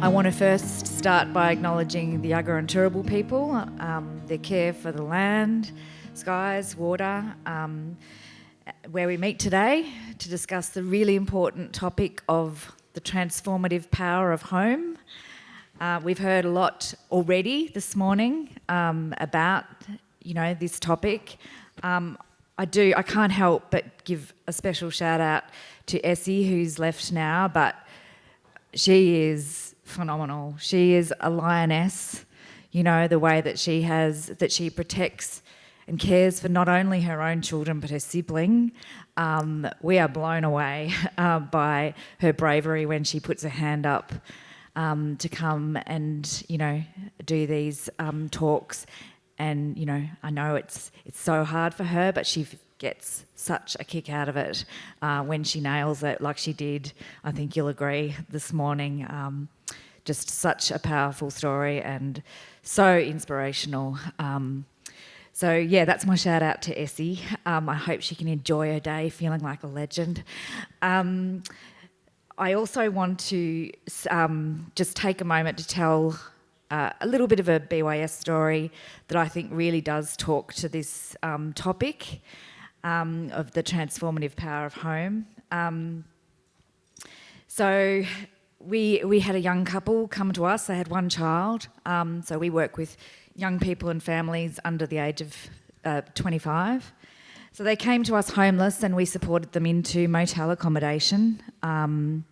I want to first start by acknowledging the Yagara and Turrbal people, their care for the land, skies, water, where we meet today to discuss the really important topic of the transformative power of home. We've heard a lot already this morning about, this topic. I can't help but give a special shout out to Essie, who's left now, but she is phenomenal. She is a lioness, the way that she protects and cares for not only her own children but her sibling. We are blown away by her bravery when she puts her hand up to come and, do these talks. And, I know it's so hard for her, but she gets such a kick out of it when she nails it like she did. I think you'll agree this morning. Just such a powerful story and so inspirational. That's my shout out to Essie. I hope she can enjoy her day feeling like a legend. I also want to just take a moment to tell a little bit of a BYS story that I think really does talk to this topic of the transformative power of home. So we had a young couple come to us. They had one child. So we work with young people and families under the age of 25. So they came to us homeless and we supported them into motel accommodation under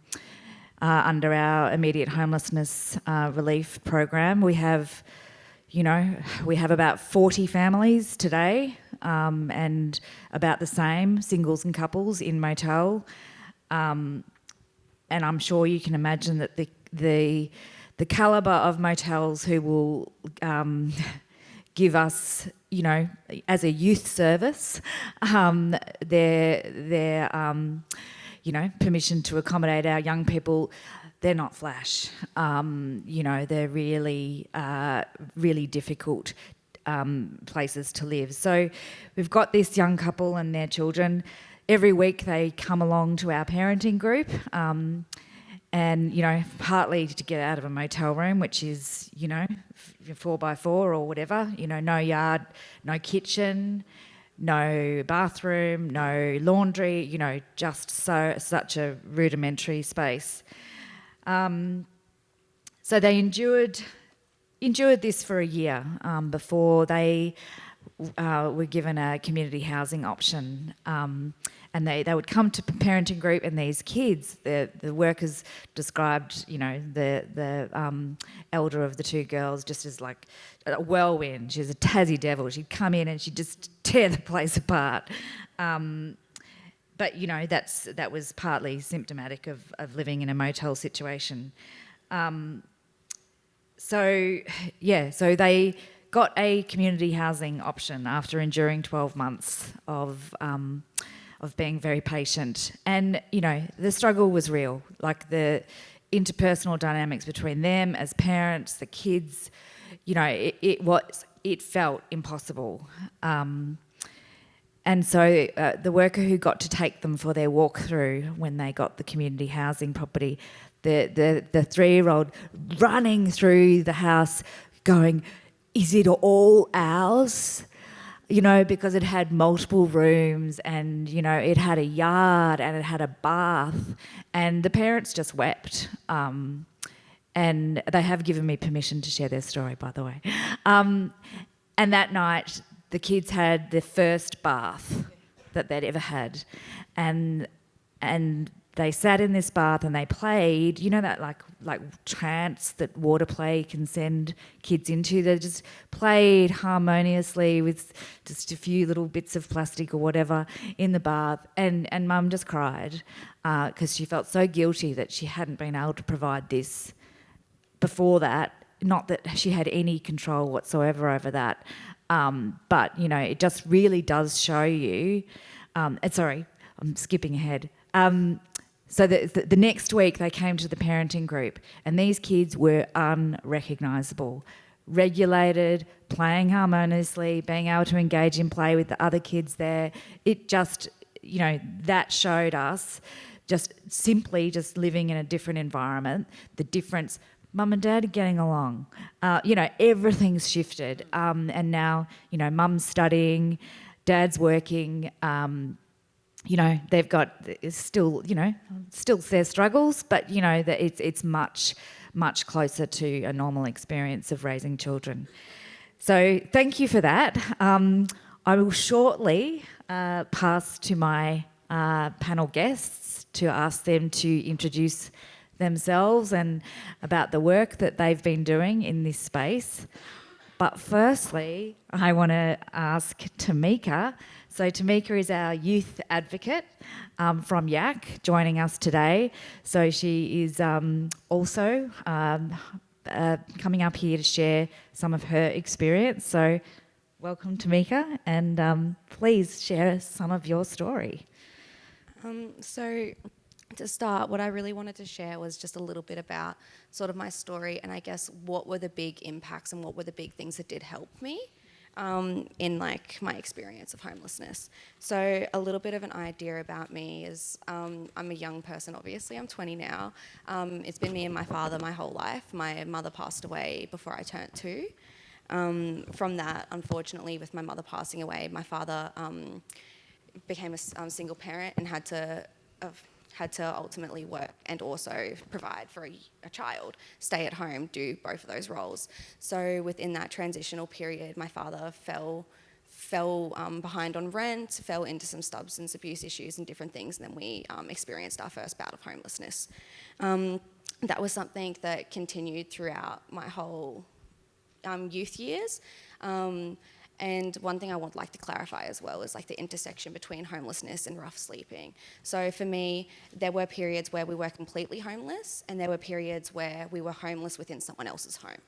our immediate homelessness relief program. We have about 40 families today and about the same, singles and couples in motel. And I'm sure you can imagine that the calibre of motels who will give us, as a youth service, their permission to accommodate our young people, they're not flash. They're really, really difficult places to live. So we've got this young couple and their children. Every week they come along to our parenting group and, partly to get out of a motel room, which is, 4x4 or whatever, no yard, no kitchen, no bathroom, no laundry, just such a rudimentary space. So they endured this for a year before they were given a community housing option. And they would come to parenting group, and these kids, the workers described, the elder of the two girls just as like a whirlwind. She was a Tassie devil. She'd come in and she'd just tear the place apart. But that was partly symptomatic of living in a motel situation. So they got a community housing option after enduring 12 months of being very patient. And, the struggle was real. Like the interpersonal dynamics between them as parents, the kids, it felt impossible. And so the worker who got to take them for their walkthrough when they got the community housing property, the 3-year-old running through the house going, "Is it all ours?" Because it had multiple rooms and, it had a yard and it had a bath, and the parents just wept. And they have given me permission to share their story, by the way. And that night, the kids had their first bath that they'd ever had. And they sat in this bath and they played, that like trance that water play can send kids into. They just played harmoniously with just a few little bits of plastic or whatever in the bath. And Mum just cried because she felt so guilty that she hadn't been able to provide this before that. Not that she had any control whatsoever over that. But, it just really does show you... sorry, I'm skipping ahead. So the next week they came to the parenting group, and these kids were unrecognisable. Regulated, playing harmoniously, being able to engage in play with the other kids there. It just, that showed us just simply living in a different environment, the difference mum and dad are getting along. Everything's shifted. And now, mum's studying, dad's working. They've got still their struggles, but that it's much, much closer to a normal experience of raising children. So thank you for that. I will shortly pass to my panel guests to ask them to introduce themselves and about the work that they've been doing in this space. But firstly, I want to ask Tamika. So Tamika is our youth advocate from YAC, joining us today. So she is also coming up here to share some of her experience. So welcome, Tamika, and please share some of your story. So to start, what I really wanted to share was just a little bit about sort of my story, and I guess what were the big impacts and what were the big things that did help me in like my experience of homelessness. So a little bit of an idea about me is I'm a young person, obviously. I'm 20 now. It's been me and my father my whole life. My mother passed away before I turned 2. From that, unfortunately, with my mother passing away, my father became a single parent and had to ultimately work and also provide for a child, stay at home, do both of those roles. So within that transitional period, my father fell behind on rent, fell into some substance abuse issues and different things, and then we experienced our first bout of homelessness. That was something that continued throughout my whole youth years. And one thing I would like to clarify as well is like the intersection between homelessness and rough sleeping. So for me, there were periods where we were completely homeless, and there were periods where we were homeless within someone else's home.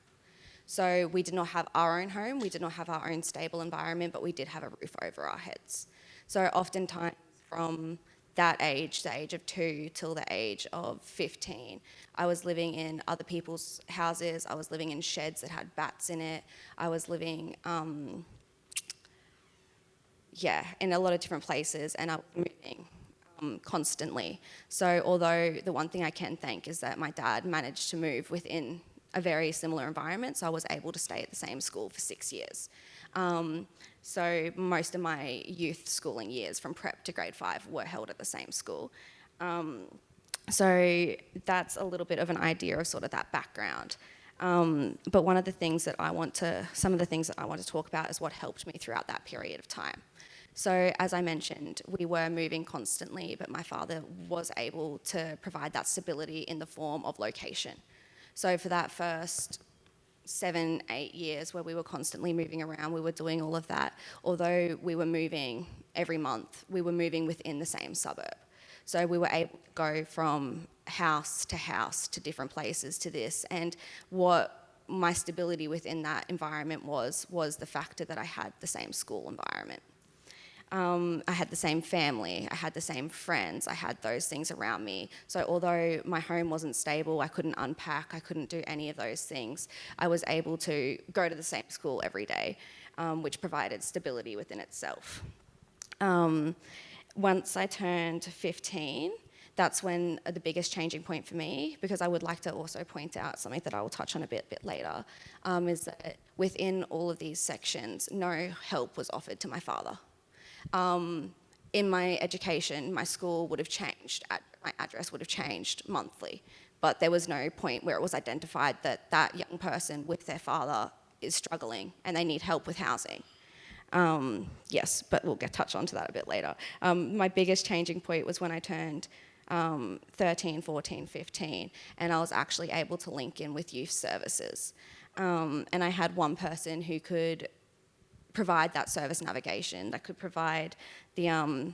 So we did not have our own home, we did not have our own stable environment, but we did have a roof over our heads. So oftentimes from that age, the age of 2 till the age of 15, I was living in other people's houses, I was living in sheds that had bats in it, I was living in a lot of different places, and I was moving constantly. So although the one thing I can thank is that my dad managed to move within a very similar environment, so I was able to stay at the same school for 6 years. So most of my youth schooling years from prep to grade 5 were held at the same school. So that's a little bit of an idea of sort of that background. But some of the things that I want to talk about is what helped me throughout that period of time. So as I mentioned, we were moving constantly, but my father was able to provide that stability in the form of location. So for that first 7-8 years where we were constantly moving around, we were doing all of that. Although we were moving every month, we were moving within the same suburb. So we were able to go from house to different places to this. And what my stability within that environment was the factor that I had the same school environment. I had the same family, I had the same friends, I had those things around me. So although my home wasn't stable, I couldn't unpack, I couldn't do any of those things, I was able to go to the same school every day, which provided stability within itself. Once I turned 15, that's when the biggest changing point for me, because I would like to also point out something that I will touch on a bit later, is that within all of these sections, no help was offered to my father. In my education, my school would have changed, my address would have changed monthly, but there was no point where it was identified that that young person with their father is struggling and they need help with housing. Yes, but we'll touch on to that a bit later. My biggest changing point was when I turned 13, 14, 15, and I was actually able to link in with youth services. And I had one person who could provide that service navigation, that could provide the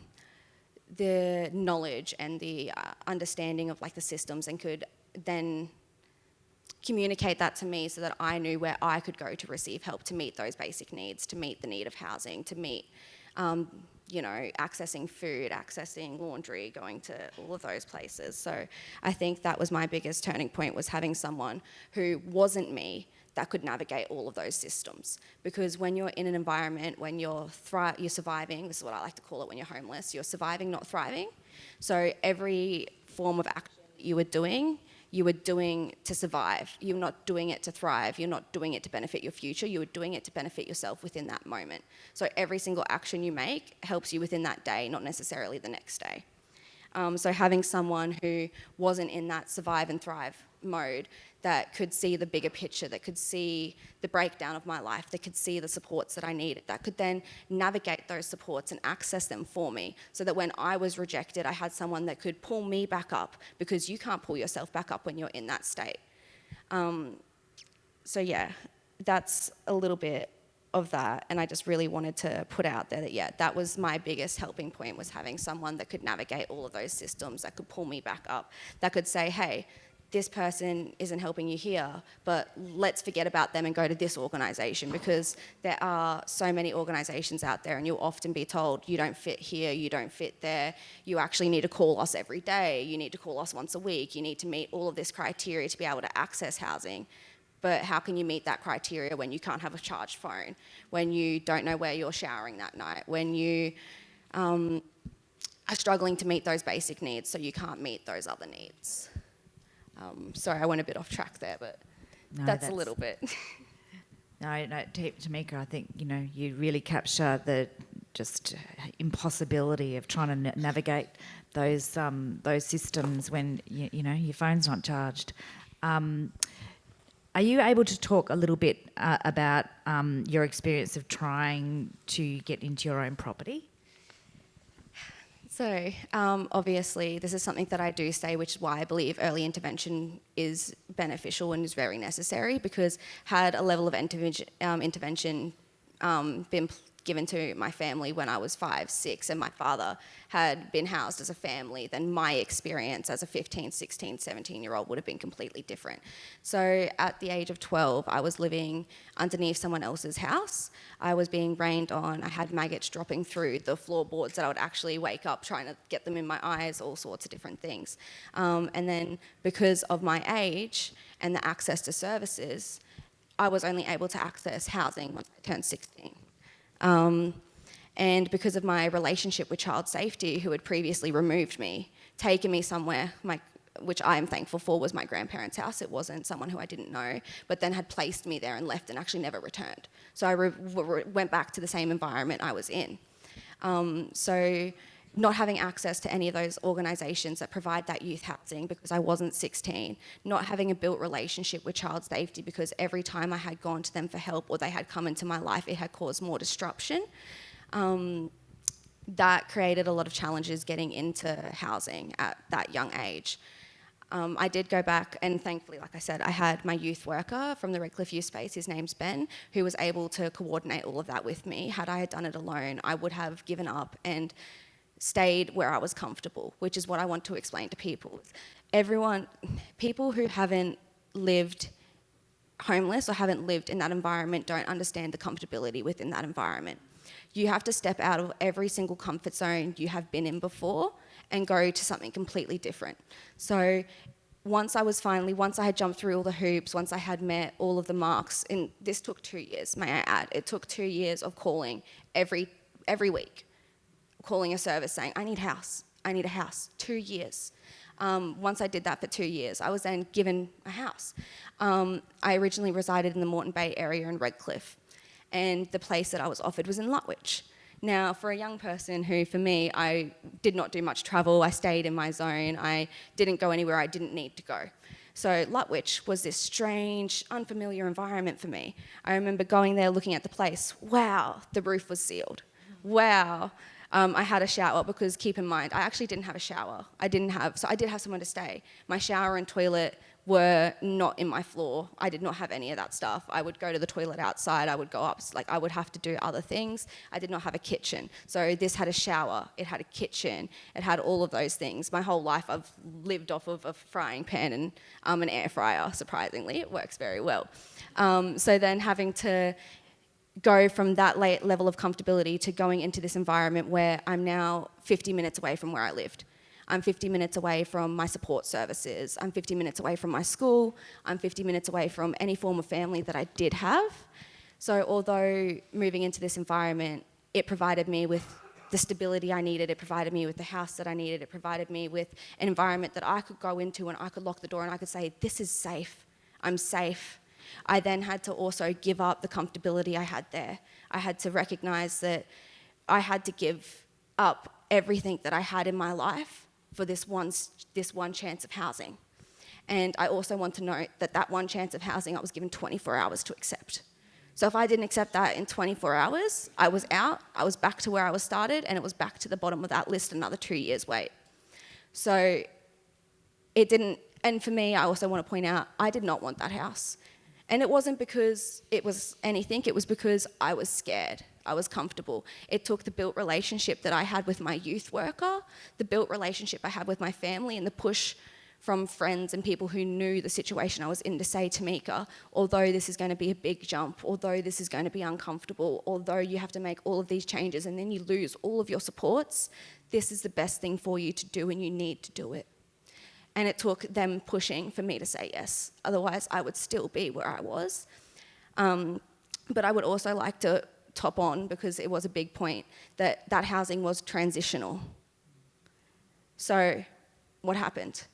knowledge and the understanding of like the systems, and could then communicate that to me so that I knew where I could go to receive help to meet those basic needs, to meet the need of housing, to meet, accessing food, accessing laundry, going to all of those places. So I think that was my biggest turning point, was having someone who wasn't me that could navigate all of those systems. Because when you're in an environment, when you're surviving, this is what I like to call it when you're homeless, you're surviving, not thriving. So every form of action that you were doing, you were doing to survive. You're not doing it to thrive. You're not doing it to benefit your future. You were doing it to benefit yourself within that moment. So every single action you make helps you within that day, not necessarily the next day. So having someone who wasn't in that survive and thrive mode, that could see the bigger picture, that could see the breakdown of my life, that could see the supports that I needed, that could then navigate those supports and access them for me, so that when I was rejected, I had someone that could pull me back up, because you can't pull yourself back up when you're in that state. So yeah, that's a little bit of that, and I just really wanted to put out there that, yeah, that was my biggest helping point, was having someone that could navigate all of those systems, that could pull me back up, that could say, hey, this person isn't helping you here, but let's forget about them and go to this organisation, because there are so many organisations out there, and you'll often be told, you don't fit here, you don't fit there, you actually need to call us every day, you need to call us once a week, you need to meet all of this criteria to be able to access housing. But how can you meet that criteria when you can't have a charged phone, when you don't know where you're showering that night, when you are struggling to meet those basic needs, so you can't meet those other needs? Sorry, I went a bit off track there, but that's a little bit. No, Tamika, I think, you really capture the just impossibility of trying to navigate those systems when your phone's not charged. Are you able to talk a little bit about your experience of trying to get into your own property? So, obviously, this is something that I do say, which is why I believe early intervention is beneficial and is very necessary, because had a level of intervention been given to my family when I was 5, 6, and my father had been housed as a family, then my experience as a 15, 16, 17-year-old would have been completely different. So at the age of 12, I was living underneath someone else's house. I was being rained on. I had maggots dropping through the floorboards that I would actually wake up trying to get them in my eyes, all sorts of different things. And then because of my age and the access to services, I was only able to access housing once I turned 16. And because of my relationship with child safety, who had previously removed me, taken me somewhere, which I am thankful for was my grandparents' house. It wasn't someone who I didn't know, but then had placed me there and left and actually never returned. So I went back to the same environment I was in. So not having access to any of those organisations that provide that youth housing because I wasn't 16, not having a built relationship with child safety because every time I had gone to them for help or they had come into my life, it had caused more disruption. That created a lot of challenges getting into housing at that young age. I did go back, and thankfully, like I said, I had my youth worker from the Redcliffe Youth Space, his name's Ben, who was able to coordinate all of that with me. Had I had done it alone, I would have given up and stayed where I was comfortable, which is what I want to explain to people. People who haven't lived homeless or haven't lived in that environment don't understand the comfortability within that environment. You have to step out of every single comfort zone you have been in before and go to something completely different. So once I had jumped through all the hoops, once I had met all of the marks, and this took 2 years, may I add. It took 2 years of calling every week, calling a service saying, I need a house, 2 years. Once I did that for 2 years, I was then given a house. I originally resided in the Moreton Bay area in Redcliffe, and the place that I was offered was in Lutwyche. Now, for a young person who, for me, I did not do much travel, I stayed in my zone, I didn't go anywhere I didn't need to go. So Lutwyche was this strange, unfamiliar environment for me. I remember going there, looking at the place, wow, the roof was sealed. Wow. I had a shower because, keep in mind, I actually didn't have a shower. I did have somewhere to stay. My shower and toilet were not in my floor. I did not have any of that stuff. I would go to the toilet outside. I would go up. I would have to do other things. I did not have a kitchen. So this had a shower. It had a kitchen. It had all of those things. My whole life I've lived off of a frying pan and an air fryer, surprisingly. It works very well. So then having to go from that level of comfortability to going into this environment where I'm now 50 minutes away from where I lived. I'm 50 minutes away from my support services. I'm 50 minutes away from my school. I'm 50 minutes away from any form of family that I did have. So although moving into this environment, it provided me with the stability I needed. It provided me with the house that I needed. It provided me with an environment that I could go into and I could lock the door and I could say, this is safe. I'm safe. I then had to also give up the comfortability I had there. I had to recognize that I had to give up everything that I had in my life for this one chance of housing. And I also want to note that that one chance of housing I was given 24 hours to accept. So if I didn't accept that in 24 hours, I was out, I was back to where I was started, and it was back to the bottom of that list, another 2 years wait. So it didn't, and for me, I also want to point out, I did not want that house. And it wasn't because it was anything, it was because I was scared. I was comfortable. It took the built relationship that I had with my youth worker, the built relationship I had with my family, and the push from friends and people who knew the situation I was in to say, Tamika, although this is going to be a big jump, although this is going to be uncomfortable, although you have to make all of these changes and then you lose all of your supports, this is the best thing for you to do and you need to do it. And it took them pushing for me to say yes. Otherwise, I would still be where I was. But I would also like to top on, because it was a big point, that that housing was transitional. So what happened?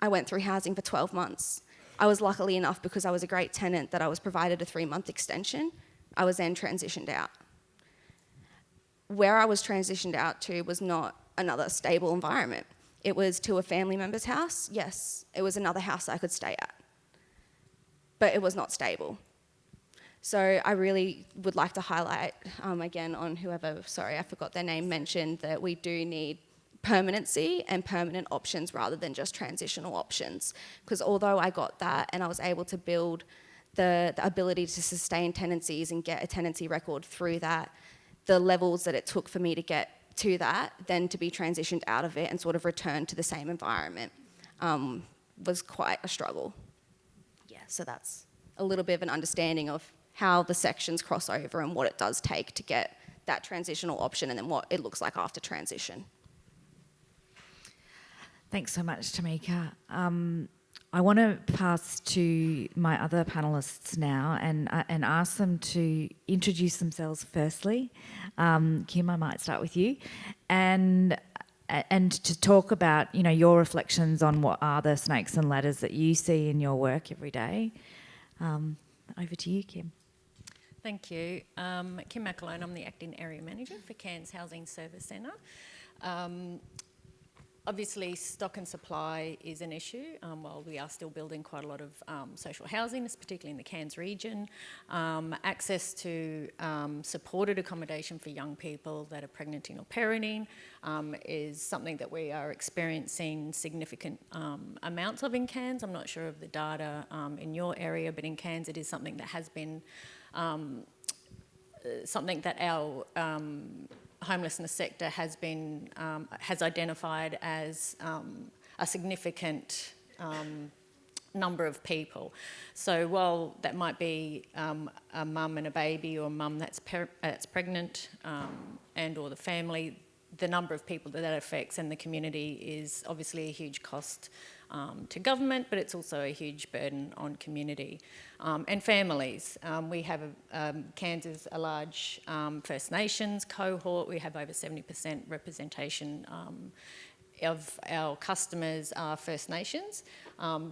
I went through housing for 12 months. I was luckily enough, because I was a great tenant, that I was provided a 3-month extension. I was then transitioned out. Where I was transitioned out to was not another stable environment. It was to a family member's house, yes. It was another house I could stay at. But it was not stable. So I really would like to highlight, again, on whoever, sorry, I forgot their name, mentioned that we do need permanency and permanent options rather than just transitional options. Because although I got that and I was able to build the ability to sustain tenancies and get a tenancy record through that, the levels that it took for me to get to that, then to be transitioned out of it and sort of return to the same environment was quite a struggle. Yeah, so that's a little bit of an understanding of how the sections cross over and what it does take to get that transitional option and then what it looks like after transition. Thanks so much, Tamika. I want to pass to my other panellists now and ask them to introduce themselves firstly. Kim, I might start with you. And to talk about, your reflections on what are the snakes and ladders that you see in your work every day. Over to you, Kim. Thank you. Kim McAlonan, I'm the Acting Area Manager for Cairns Housing Service Centre. Obviously, stock and supply is an issue. While we are still building quite a lot of social housing, particularly in the Cairns region, access to supported accommodation for young people that are pregnant or parenting is something that we are experiencing significant amounts of in Cairns. I'm not sure of the data in your area, but in Cairns it is something that has been something that our homelessness sector has identified as a significant number of people. So while that might be a mum and a baby, or a mum that's pregnant, and or the family, the number of people that affects and the community is obviously a huge cost to government, but it's also a huge burden on community and families. We have Cairns is a large First Nations cohort. We have over 70% representation of our customers are First Nations,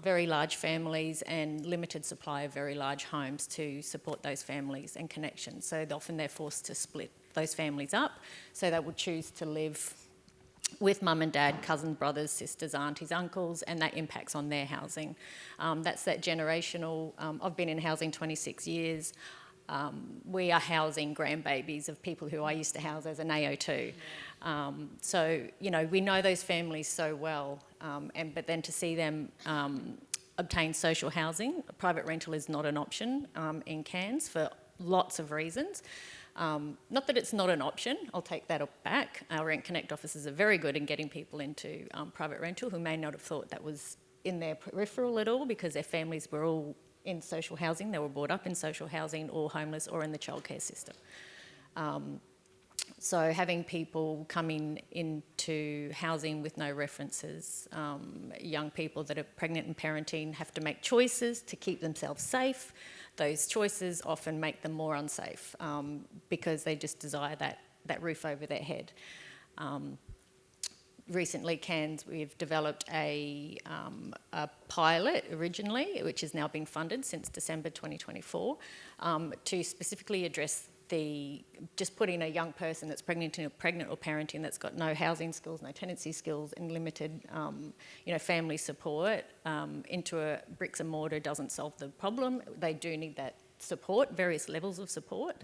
very large families and limited supply of very large homes to support those families and connections. So often they're forced to split those families up, so they would choose to live with mum and dad, cousins, brothers, sisters, aunties, uncles, and that impacts on their housing. That's that generational. I've been in housing 26 years. We are housing grandbabies of people who I used to house as an AO2. So, we know those families so well, but then to see them obtain social housing, private rental is not an option in Cairns for lots of reasons. Not that it's not an option, I'll take that back. Our Rent Connect officers are very good in getting people into private rental who may not have thought that was in their peripheral at all, because their families were all in social housing, they were brought up in social housing, or homeless, or in the childcare system. So having people coming into housing with no references, young people that are pregnant and parenting have to make choices to keep themselves safe. Those choices often make them more unsafe because they just desire that roof over their head. Recently, Cairns, we've developed a pilot originally, which has now been funded since December 2024, to specifically address just putting a young person that's pregnant or parenting that's got no housing skills, no tenancy skills, and limited, family support into a bricks and mortar doesn't solve the problem. They do need that support, various levels of support.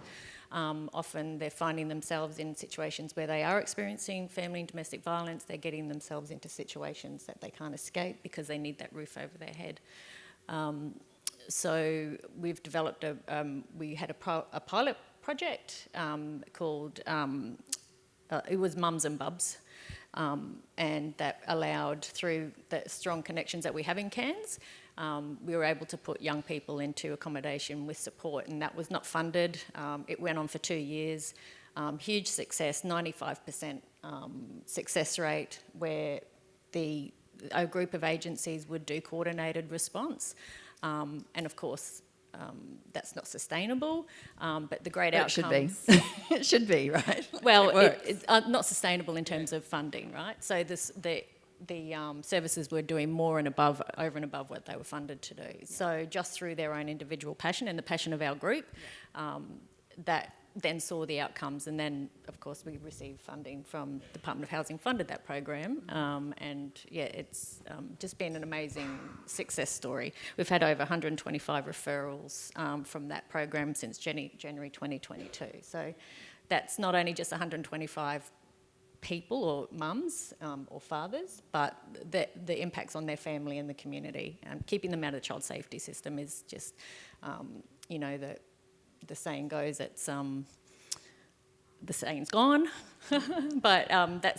Often they're finding themselves in situations where they are experiencing family and domestic violence. They're getting themselves into situations that they can't escape because they need that roof over their head. So we've developed we had a pilot project called, it was Mums and Bubs, and that allowed, through the strong connections that we have in Cairns, we were able to put young people into accommodation with support, and that was not funded. It went on for 2 years. Huge success, 95% success rate, where a group of agencies would do coordinated response. And of course, that's not sustainable, but the great outcomes... It should be. It should be, right? Well, it's not sustainable in terms of funding, right? So the services were doing more and over and above what they were funded to do. So just through their own individual passion and the passion of our group, that then saw the outcomes, and then of course we received funding from the Department of Housing, funded that program, and it's just been an amazing success story. We've had over 125 referrals from that program since January 2022. So that's not only just 125 people or mums or fathers, but the impacts on their family and the community. Keeping them out of the child safety system is just, the saying goes, it's the saying's gone, but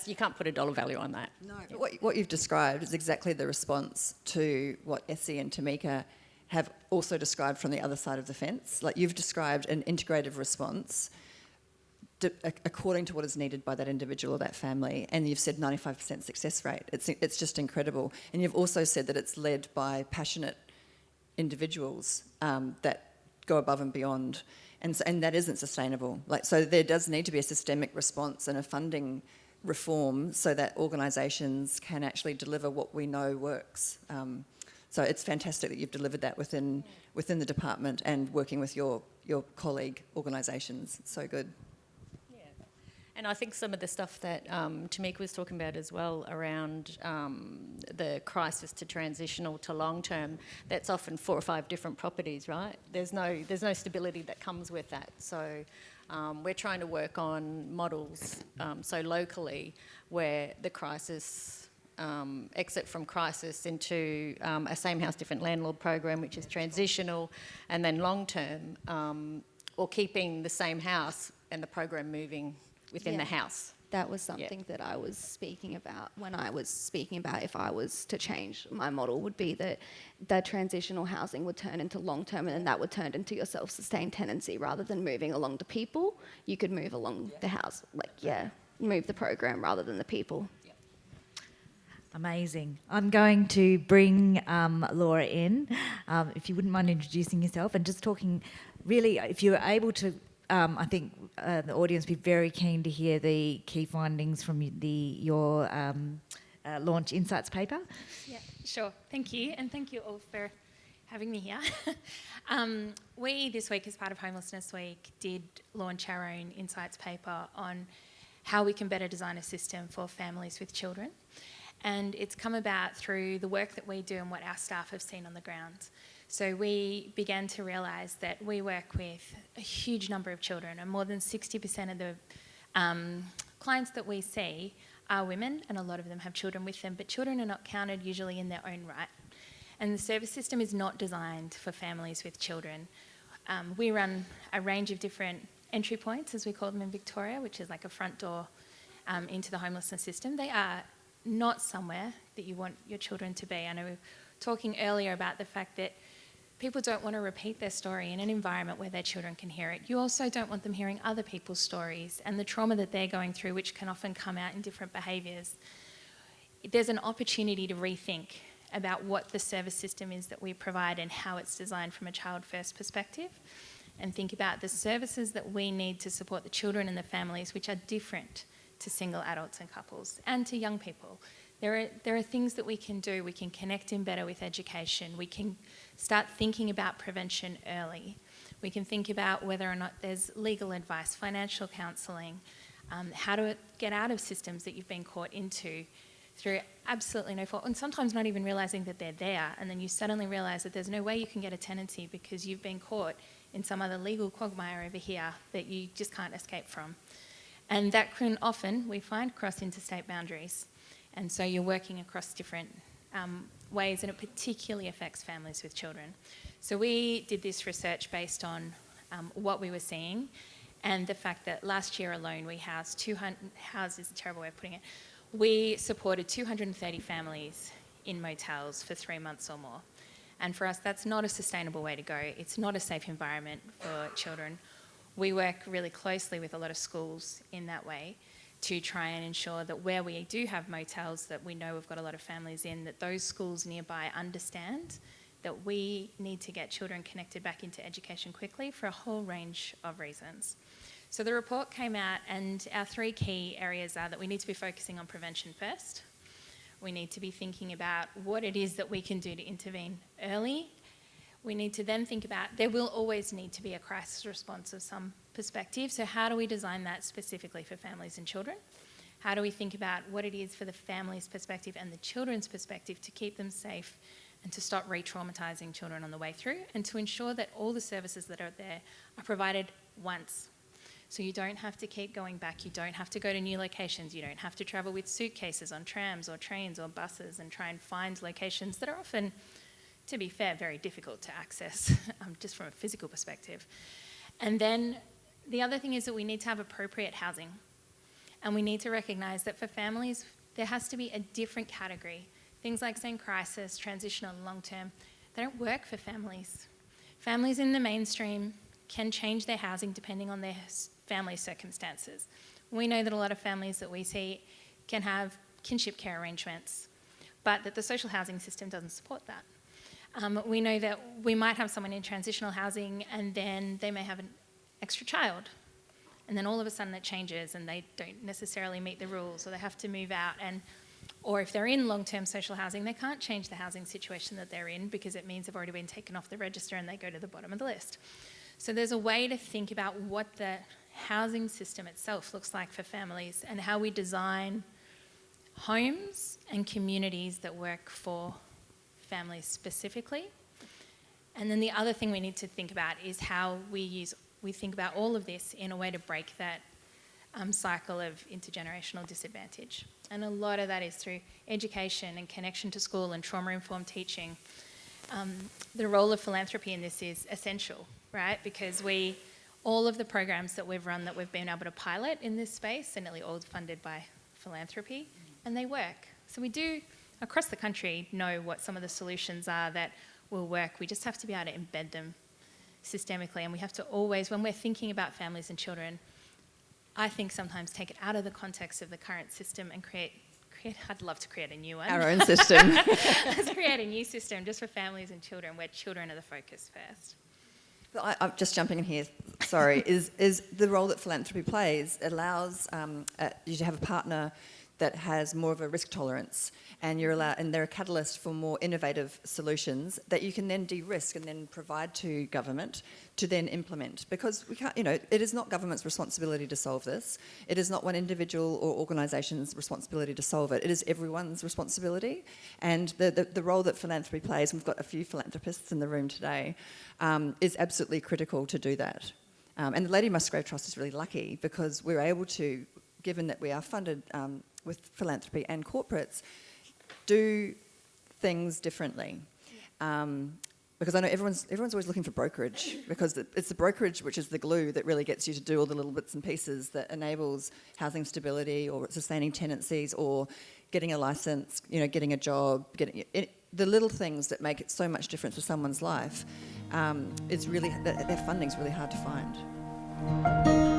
you can't put a dollar value on that. No, but what you've described is exactly the response to what Essie and Tamika have also described from the other side of the fence. Like, you've described an integrative response according to what is needed by that individual or that family, and you've said 95% success rate. It's just incredible. And you've also said that it's led by passionate individuals that go above and beyond, and that isn't sustainable. So there does need to be a systemic response and a funding reform so that organisations can actually deliver what we know works. So it's fantastic that you've delivered that within the department and working with your colleague organisations. So good. And I think some of the stuff that Tamika was talking about as well around the crisis to transitional to long-term, that's often 4 or 5 different properties, right? There's no stability that comes with that. So we're trying to work on models, so locally, where the crisis, exit from crisis into a same house, different landlord program, which is transitional, and then long-term, or keeping the same house and the program moving within the house. That was something that I was speaking about when I was speaking about if I was to change my model, would be that the transitional housing would turn into long-term, and then that would turn into your self-sustained tenancy. Rather than moving along the people, you could move along the house, move the program rather than the people. Amazing. I'm going to bring Laura in, if you wouldn't mind introducing yourself and just talking, really, if you're able to, I think the audience will be very keen to hear the key findings from your launch insights paper. Yeah, sure. Thank you, and thank you all for having me here. We, this week, as part of Homelessness Week, did launch our own insights paper on how we can better design a system for families with children. And it's come about through the work that we do and what our staff have seen on the ground. So we began to realise that we work with a huge number of children, and more than 60% of the clients that we see are women, and a lot of them have children with them, but children are not counted usually in their own right. And the service system is not designed for families with children. We run a range of different entry points, as we call them in Victoria, which is like a front door into the homelessness system. They are not somewhere that you want your children to be. I know we were talking earlier about the fact that people don't want to repeat their story in an environment where their children can hear it. You also don't want them hearing other people's stories and the trauma that they're going through, which can often come out in different behaviours. There's an opportunity to rethink about what the service system is that we provide and how it's designed from a child-first perspective, and think about the services that we need to support the children and the families, which are different to single adults and couples, and to young people. There are things that we can do. We can connect in better with education. We can start thinking about prevention early. We can think about whether or not there's legal advice, financial counselling, how to get out of systems that you've been caught into through absolutely no fault, and sometimes not even realising that they're there, and then you suddenly realise that there's no way you can get a tenancy because you've been caught in some other legal quagmire over here that you just can't escape from. And that can often, we find, cross interstate boundaries. And so you're working across different ways, and it particularly affects families with children. So we did this research based on what we were seeing, and the fact that last year alone we housed 200, housed is a terrible way of putting it, we supported 230 families in motels for 3 months or more. And for us, that's not a sustainable way to go. It's not a safe environment for children. We work really closely with a lot of schools in that way to try and ensure that where we do have motels that we know we've got a lot of families in, that those schools nearby understand that we need to get children connected back into education quickly for a whole range of reasons. So the report came out, and our 3 key areas are that we need to be focusing on prevention first. We need to be thinking about what it is that we can do to intervene early. We need to then think about, there will always need to be a crisis response of some perspective, so how do we design that specifically for families and children? How do we think about what it is for the family's perspective and the children's perspective to keep them safe and to stop re-traumatising children on the way through, and to ensure that all the services that are there are provided once. So you don't have to keep going back, you don't have to go to new locations, you don't have to travel with suitcases on trams or trains or buses and try and find locations that are often, to be fair, very difficult to access, just from a physical perspective. And then the other thing is that we need to have appropriate housing. And we need to recognise that for families, there has to be a different category. Things like saying crisis, transitional and long-term, they don't work for families. Families in the mainstream can change their housing depending on their family circumstances. We know that a lot of families that we see can have kinship care arrangements, but that the social housing system doesn't support that. We know that we might have someone in transitional housing and then they may have an extra child, and then all of a sudden it changes and they don't necessarily meet the rules, or they have to move out, or if they're in long-term social housing, they can't change the housing situation that they're in because it means they've already been taken off the register and they go to the bottom of the list. So there's a way to think about what the housing system itself looks like for families and how we design homes and communities that work for families specifically. And then the other thing we need to think about is how we think about all of this in a way to break that cycle of intergenerational disadvantage. And a lot of that is through education and connection to school and trauma-informed teaching. The role of philanthropy in this is essential, right? Because all of the programs that we've run that we've been able to pilot in this space are nearly all funded by philanthropy, and they work. So we do, across the country, know what some of the solutions are that will work. We just have to be able to embed them systemically, and we have to always, when we're thinking about families and children, I think sometimes take it out of the context of the current system and create I'd love to create a new one. Our own system. Let's create a new system just for families and children where children are the focus first. I'm just jumping in here, sorry, is the role that philanthropy plays. It allows you to have a partner that has more of a risk tolerance, and they're a catalyst for more innovative solutions that you can then de-risk and then provide to government to then implement. Because we can't, it is not government's responsibility to solve this. It is not one individual or organisation's responsibility to solve it. It is everyone's responsibility. And the role that philanthropy plays, and we've got a few philanthropists in the room today, is absolutely critical to do that. And the Lady Musgrave Trust is really lucky because we're able to, given that we are funded with philanthropy and corporates, do things differently. Because I know everyone's always looking for brokerage, because it's the brokerage which is the glue that really gets you to do all the little bits and pieces that enables housing stability or sustaining tenancies or getting a licence, getting a job, the little things that make it so much difference for someone's life. Their funding's really hard to find.